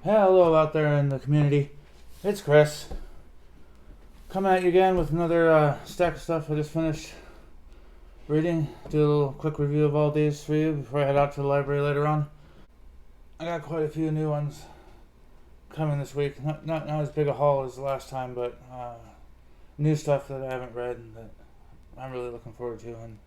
Hello out there in the community. It's Chris. Coming at you again with another stack of stuff I just finished reading. Do a little quick review of all these for you before I head out to the library later on. I got quite a few new ones coming this week. Not as big a haul as the last time, but new stuff that I haven't read and that I'm really looking forward to. And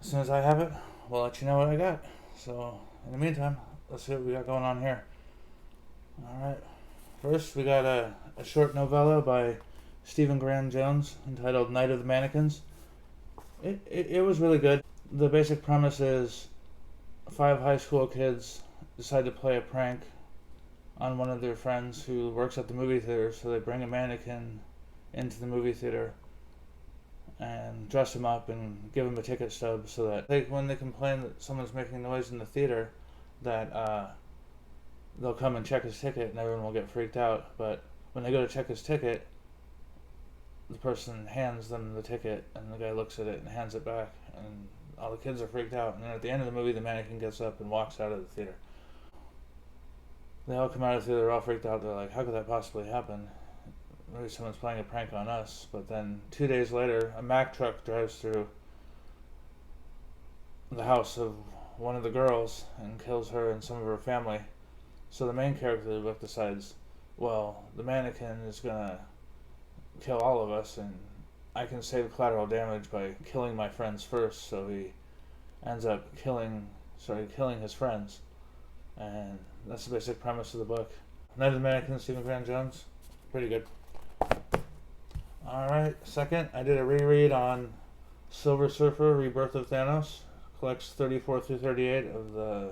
as soon as I have it, we'll let you know what I got. So, in the meantime, let's see what we got going on here. Alright, first we got a short novella by Stephen Graham Jones entitled Night of the Mannequins. It was really good. The basic premise is 5 high school kids decide to play a prank on one of their friends who works at the movie theater, so they bring a mannequin into the movie theater and dress him up and give him a ticket stub so that when they complain that someone's making noise in the theater, that they'll come and check his ticket and everyone will get freaked out. But when they go to check his ticket, the person hands them the ticket and the guy looks at it and hands it back, and all the kids are freaked out. And then at the end of the movie, the mannequin gets up and walks out of the theater. They all come out of the theater all freaked out. They're like, how could that possibly happen? Maybe someone's playing a prank on us. But then 2 days later, a Mack truck drives through the house of one of the girls and kills her and some of her family. So the main character of the book decides, well, the mannequin is gonna kill all of us and I can save collateral damage by killing my friends first. So he ends up killing his friends. And that's the basic premise of the book. Night of the Mannequins, Stephen Graham Jones. Pretty good. Alright, second, I did a reread on Silver Surfer, Rebirth of Thanos. Collects 34 through 38 of I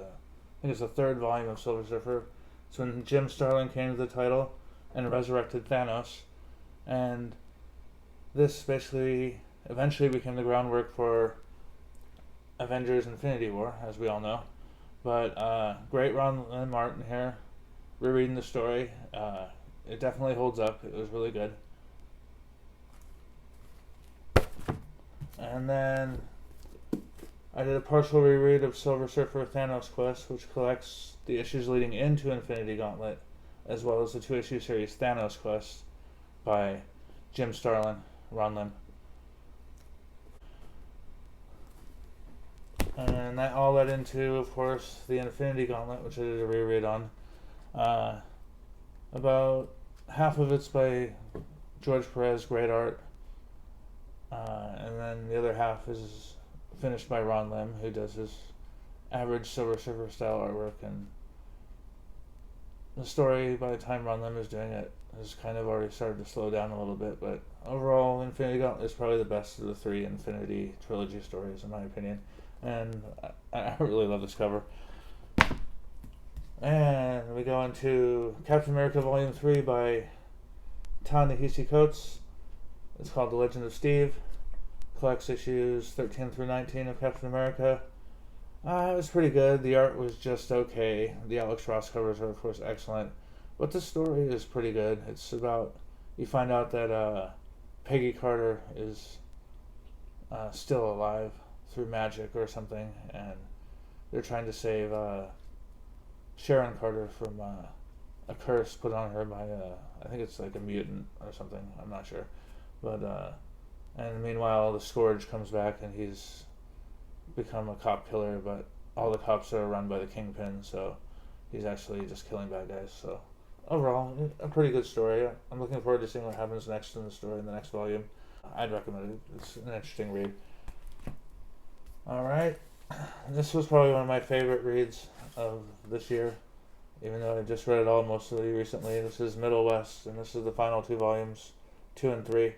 think it's the third volume of Silver Surfer. It's when Jim Starlin came to the title and resurrected Thanos. And this basically eventually became the groundwork for Avengers Infinity War, as we all know. But great Ron and Martin here, rereading the story. It definitely holds up. It was really good. And then I did a partial reread of Silver Surfer Thanos Quest, which collects the issues leading into Infinity Gauntlet, as well as the 2-issue series Thanos Quest by Jim Starlin, Ron Lim. And that all led into, of course, the Infinity Gauntlet, which I did a reread on. About half of it's by George Perez, great art. And then the other half is finished by Ron Lim, who does his average Silver Surfer style artwork. And the story, by the time Ron Lim is doing it, has kind of already started to slow down a little bit. But overall, Infinity Gauntlet is probably the best of the 3 Infinity Trilogy stories, in my opinion. And I really love this cover. And we go into Captain America Volume 3 by Ta-Nehisi Coates. It's called The Legend of Steve. Collects issues 13 through 19 of Captain America. It was pretty good. The art was just okay. The Alex Ross covers are, of course, excellent. But the story is pretty good. It's about, you find out that Peggy Carter is still alive through magic or something, and they're trying to save Sharon Carter from a curse put on her by I think it's like a mutant or something, I'm not sure. But and meanwhile the Scourge comes back and he's become a cop killer, but all the cops are run by the Kingpin, so he's actually just killing bad guys. So overall, a pretty good story. I'm looking forward to seeing what happens next in the story in the next volume. I'd recommend it. It's an interesting read. Alright, this was probably one of my favorite reads of this year, even though I just read it all mostly recently. This is Middlewest, and this is the final 2 volumes, 2 and 3.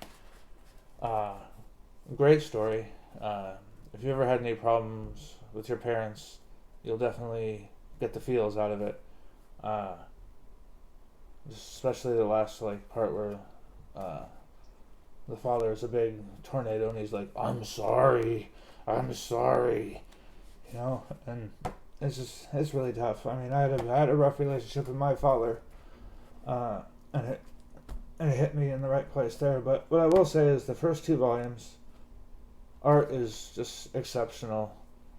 Great story. If you ever had any problems with your parents, you'll definitely get the feels out of it. Especially the last part where the father is a big tornado and he's like, I'm sorry, you know, and it's really tough. I mean, I had a rough relationship with my father, and it hit me in the right place there. But what I will say is the first 2 volumes, art is just exceptional,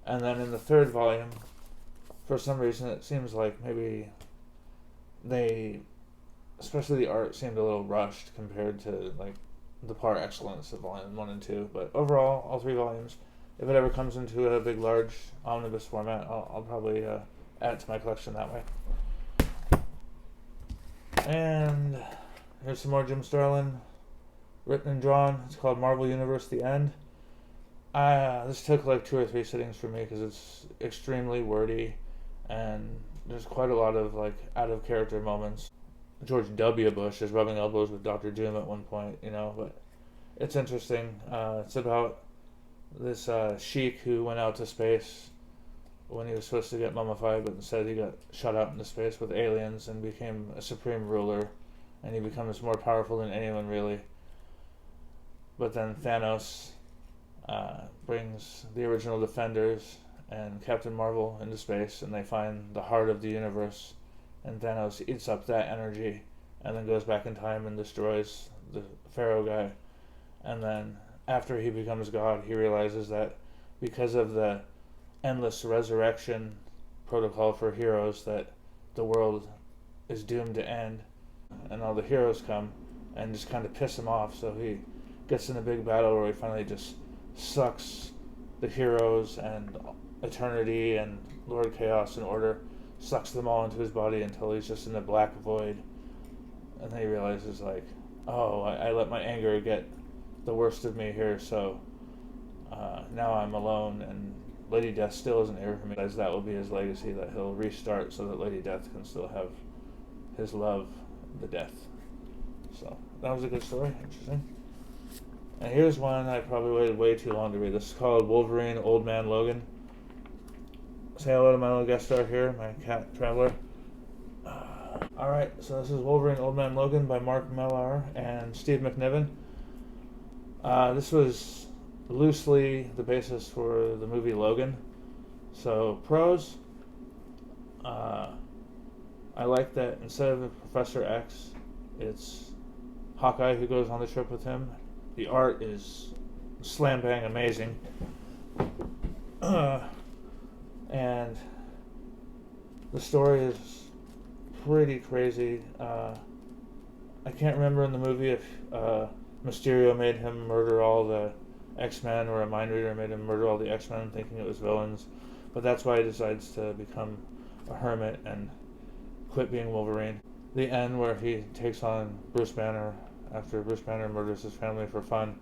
and then in the 3rd volume, for some reason it seems like maybe they, especially the art, seemed a little rushed compared to like the par excellence of volume 1 and 2. But overall, all 3 volumes, if it ever comes into a big, large omnibus format, I'll probably add it to my collection that way. And here's some more Jim Starlin, written and drawn. It's called Marvel Universe: The End. This took like 2 or 3 sittings for me because it's extremely wordy, and there's quite a lot of like out of character moments. George W. Bush is rubbing elbows with Dr. Doom at one point, but it's interesting. It's about this sheik who went out to space when he was supposed to get mummified, but instead he got shot out into space with aliens and became a supreme ruler, and he becomes more powerful than anyone really. But then Thanos brings the original Defenders and Captain Marvel into space, and they find the heart of the universe, and Thanos eats up that energy and then goes back in time and destroys the Pharaoh guy. And then after he becomes God, he realizes that because of the endless resurrection protocol for heroes, that the world is doomed to end, and all the heroes come and just kind of piss him off. So he gets in a big battle where he finally just sucks the heroes and eternity and Lord Chaos and Order, sucks them all into his body until he's just in a black void. And then he realizes, like, oh, I let my anger get the worst of me here, so now I'm alone, and Lady Death still isn't here for me. As that will be his legacy, that he'll restart so that Lady Death can still have his love, the Death. So that was a good story, interesting. And here's one I probably waited way too long to read. This is called Wolverine Old Man Logan. Say hello to my little guest star here, my cat Traveler. Alright, so this is Wolverine Old Man Logan by Mark Millar and Steve McNiven. This was loosely the basis for the movie Logan. So, pros, I like that instead of Professor X, it's Hawkeye who goes on the trip with him. The art is slam bang amazing. And the story is pretty crazy. I can't remember in the movie if Mysterio made him murder all the X-Men, or a mind reader made him murder all the X-Men thinking it was villains, but that's why he decides to become a hermit and quit being Wolverine. The end where he takes on Bruce Banner after Bruce Banner murders his family for fun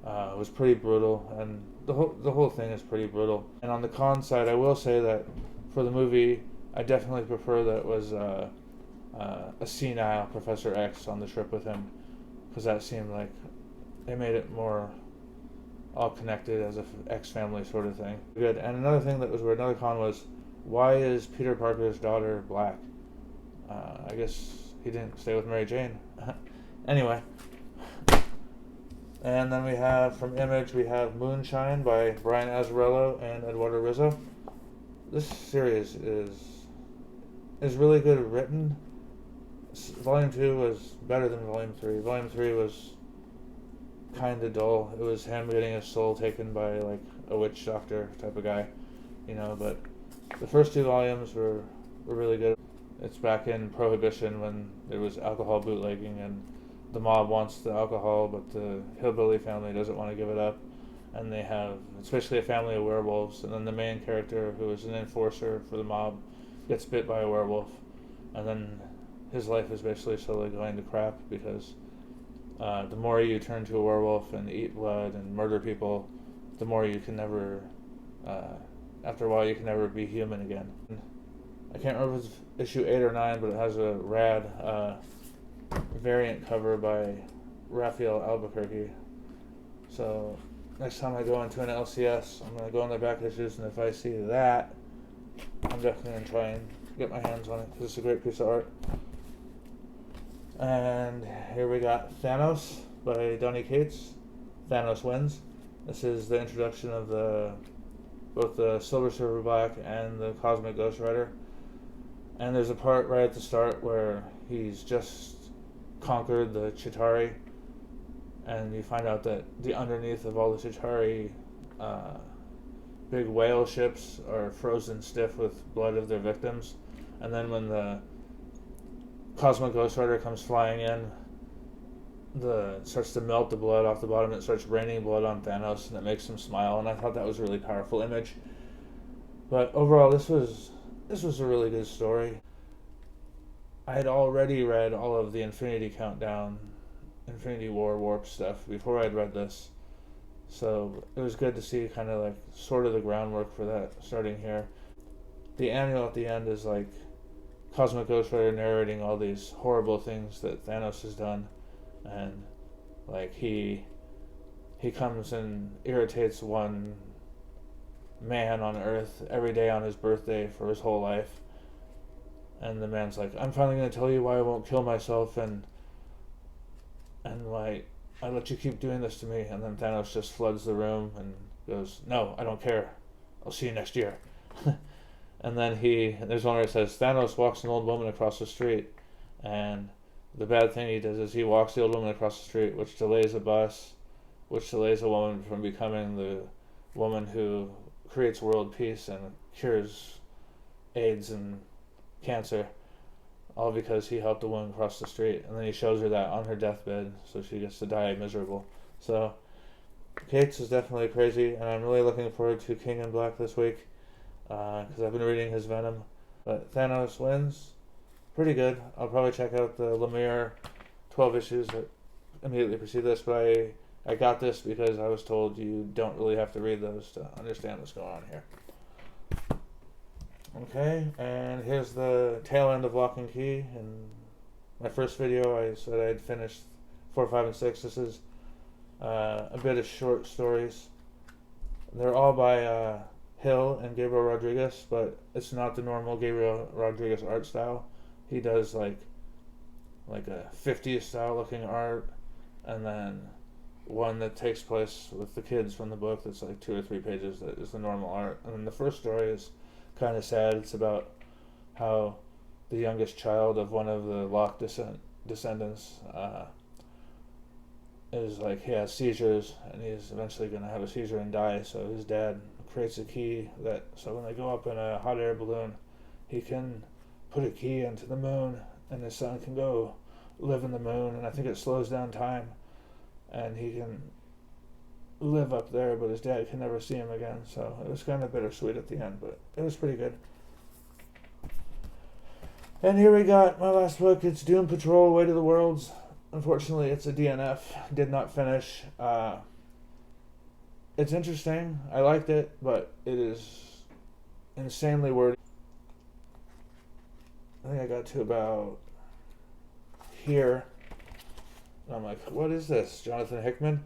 was pretty brutal, and the whole thing is pretty brutal. And on the con side, I will say that for the movie, I definitely prefer that it was a senile Professor X on the trip with him, because that seemed like they made it more all connected as a X family sort of thing. Good. And another thing that was weird, another con was, why is Peter Parker's daughter black? I guess he didn't stay with Mary Jane. Anyway. And then we have, from Image, we have Moonshine by Brian Azzarello and Eduardo Rizzo. This series is really good written. Volume 2 was better than Volume 3. Volume 3 was kind of dull. It was him getting his soul taken by like a witch doctor type of guy, but the first 2 volumes were really good. It's back in Prohibition when there was alcohol bootlegging, and the mob wants the alcohol, but the hillbilly family doesn't want to give it up. And they have, it's basically a family of werewolves, and then the main character, who is an enforcer for the mob, gets bit by a werewolf, and then his life is basically slowly going to crap, because the more you turn to a werewolf and eat blood and murder people, the more you can never, after a while, you can never be human again. I can't remember if it's issue 8 or 9, but it has a rad variant cover by Raphael Albuquerque. So next time I go into an LCS, I'm going to go on the back issues, and if I see that, I'm definitely going to try and get my hands on it, because it's a great piece of art. And here we got Thanos by Donny Cates. Thanos Wins. This is the introduction of both the Silver Surfer Black and the Cosmic Ghost Rider. And there's a part right at the start where he's just conquered the Chitauri, and you find out that the underneath of all the Chitauri big whale ships are frozen stiff with blood of their victims, and then when the Cosmic Ghost Rider comes flying in, starts to melt the blood off the bottom, and it starts raining blood on Thanos, and it makes him smile, and I thought that was a really powerful image. But overall, this was a really good story. I had already read all of the Infinity Countdown, Infinity War Warp stuff before I'd read this, so it was good to see kind of like sort of the groundwork for that starting here. The annual at the end is like Cosmic Ghost Rider narrating all these horrible things that Thanos has done, and like he comes and irritates one man on Earth every day on his birthday for his whole life, and the man's like, I'm finally going to tell you why I won't kill myself, and like, I let you keep doing this to me. And then Thanos just floods the room and goes, no, I don't care, I'll see you next year. And then there's one where it says Thanos walks an old woman across the street, and the bad thing he does is he walks the old woman across the street, which delays a bus, which delays a woman from becoming the woman who creates world peace and cures AIDS and cancer, all because he helped a woman cross the street. And then he shows her that on her deathbed, so she gets to die miserable. So Cates is definitely crazy, and I'm really looking forward to King in Black this week, because I've been reading his Venom. But Thanos wins. Pretty good. I'll probably check out the Lemire 12 issues that immediately precede this, but I got this because I was told you don't really have to read those to understand what's going on here. Okay, and here's the tail end of Lock and Key. In my first video, I said I'd finished 4, 5, and 6. This is a bit of short stories. They're all by Hill and Gabriel Rodriguez, but it's not the normal Gabriel Rodriguez art style. He does like a 50s style looking art, and then one that takes place with the kids from the book that's like 2 or 3 pages that is the normal art. And then the first story is kind of sad. It's about how the youngest child of one of the Locke descendants is like, he has seizures, and he's eventually going to have a seizure and die. So his dad creates a key so when they go up in a hot air balloon, he can put a key into the moon, and his son can go live in the moon, and I think it slows down time, and he can live up there, but his dad can never see him again. So it was kind of bittersweet at the end, but it was pretty good. And here we got my last book. It's Doom Patrol: Way to the Worlds. Unfortunately, it's a DNF. Did not finish. It's interesting. I liked it, but it is insanely wordy. I think I got to about here, and I'm like, what is this? Jonathan Hickman?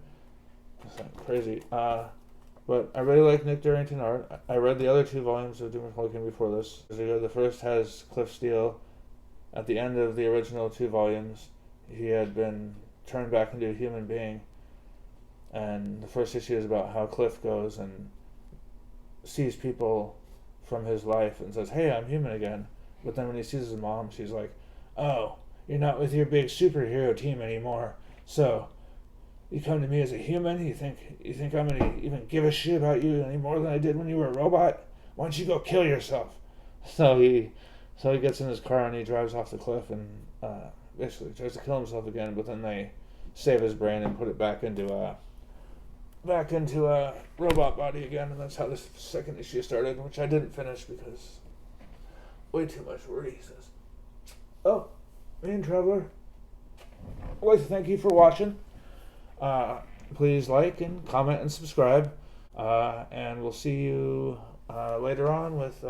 That's crazy. But I really like Nick Darrington art. I read the other 2 volumes of Doom Patrol before this. The first has Cliff Steele. At the end of the original 2 volumes, he had been turned back into a human being. And the first issue is about how Cliff goes and sees people from his life and says, hey, I'm human again. But then when he sees his mom, she's like, oh, you're not with your big superhero team anymore. So you come to me as a human? You think I'm going to even give a shit about you any more than I did when you were a robot? Why don't you go kill yourself? So he gets in his car and he drives off the cliff and basically tries to kill himself again, but then they save his brain and put it back into a robot body again, and that's how this second issue started, which I didn't finish because way too much wordy, he says. Oh, Main Traveler, I'd like to thank you for watching. Please like and comment and subscribe, and we'll see you later on with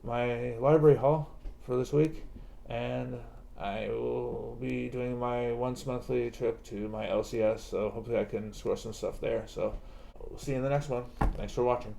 my library haul for this week, and I will be doing my once monthly trip to my LCS, so hopefully I can score some stuff there. So we'll see you in the next one. Thanks for watching.